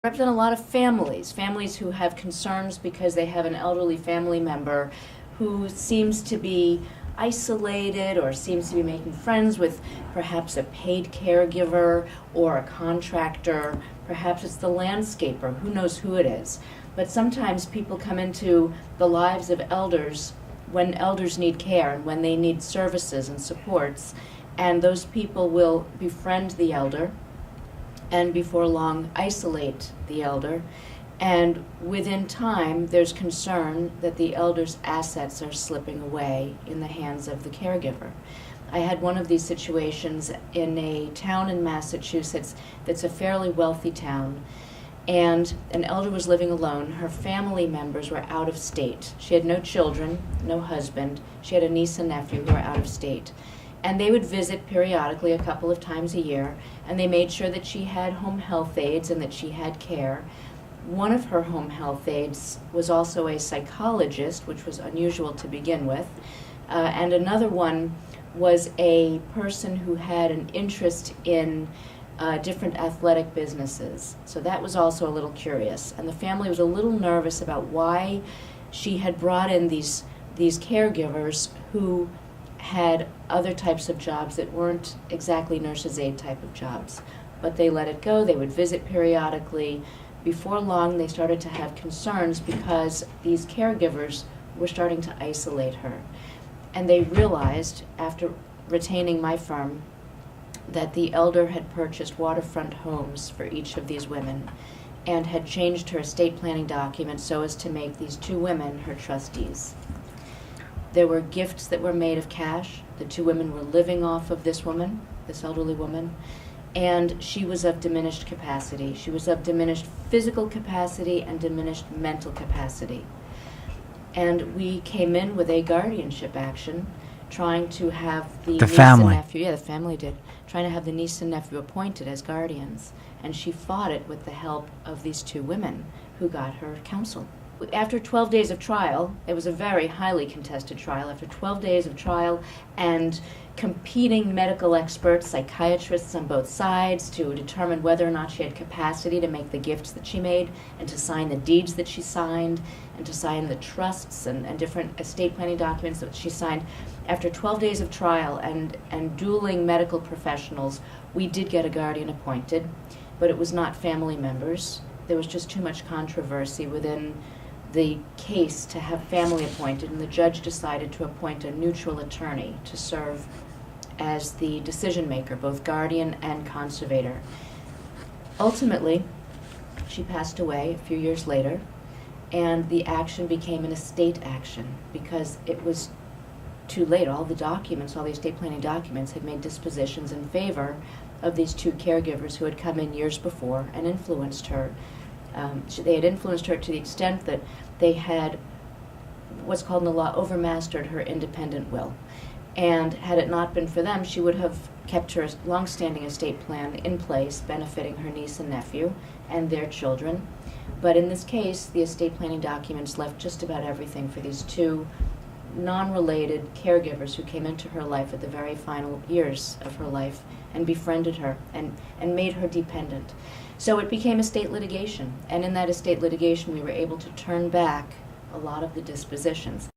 represent a lot of families who have concerns because they have an elderly family member who seems to be isolated or seems to be making friends with perhaps a paid caregiver or a contractor. Perhaps it's the landscaper, who knows who it is. But sometimes people come into the lives of elders when elders need care and when they need services and supports, and those people will befriend the elder and before long isolate the elder, and within time there's concern that the elder's assets are slipping away in the hands of the caregiver. I had one of these situations in a town in Massachusetts that's a fairly wealthy town, and an elder was living alone. Her family members were out of state. She had no children, no husband. She had a niece and nephew who were out of state. And they would visit periodically a couple of times a year, and they made sure that she had home health aides and that she had care. One of her home health aides was also a psychologist, which was unusual to begin with, and another one was a person who had an interest in different athletic businesses. So that was also a little curious. And the family was a little nervous about why she had brought in these caregivers who had other types of jobs that weren't exactly nurse's aide type of jobs. But they let it go. They would visit periodically. Before long, they started to have concerns because these caregivers were starting to isolate her. And they realized, after retaining my firm, that the elder had purchased waterfront homes for each of these women and had changed her estate planning documents so as to make these two women her trustees. There were gifts that were made of cash. The two women were living off of this woman, this elderly woman, and she was of diminished capacity. She was of diminished physical capacity and diminished mental capacity. And we came in with a guardianship action, trying to have the niece family. and nephew, the family did, trying to have the niece and nephew appointed as guardians. And she fought it with the help of these two women who got her counsel. After 12 days of trial, it was a very highly contested trial. After 12 days of trial and competing medical experts, psychiatrists on both sides, to determine whether or not she had capacity to make the gifts that she made and to sign the deeds that she signed and to sign the trusts and different estate planning documents that she signed. After 12 days of trial and dueling medical professionals, we did get a guardian appointed, but it was not family members. There was just too much controversy within the case to have family appointed, and the judge decided to appoint a neutral attorney to serve as the decision maker, both guardian and conservator. Ultimately, she passed away a few years later, and the action became an estate action because it was too late. All the documents, all the estate planning documents had made dispositions in favor of these two caregivers who had come in years before and influenced her. They had influenced her to the extent that they had, what's called in the law, overmastered her independent will. And had it not been for them, she would have kept her long-standing estate plan in place, benefiting her niece and nephew and their children. But in this case, the estate planning documents left just about everything for these two non-related caregivers who came into her life at the very final years of her life and befriended her and made her dependent. So it became estate litigation, and in that estate litigation we were able to turn back a lot of the dispositions.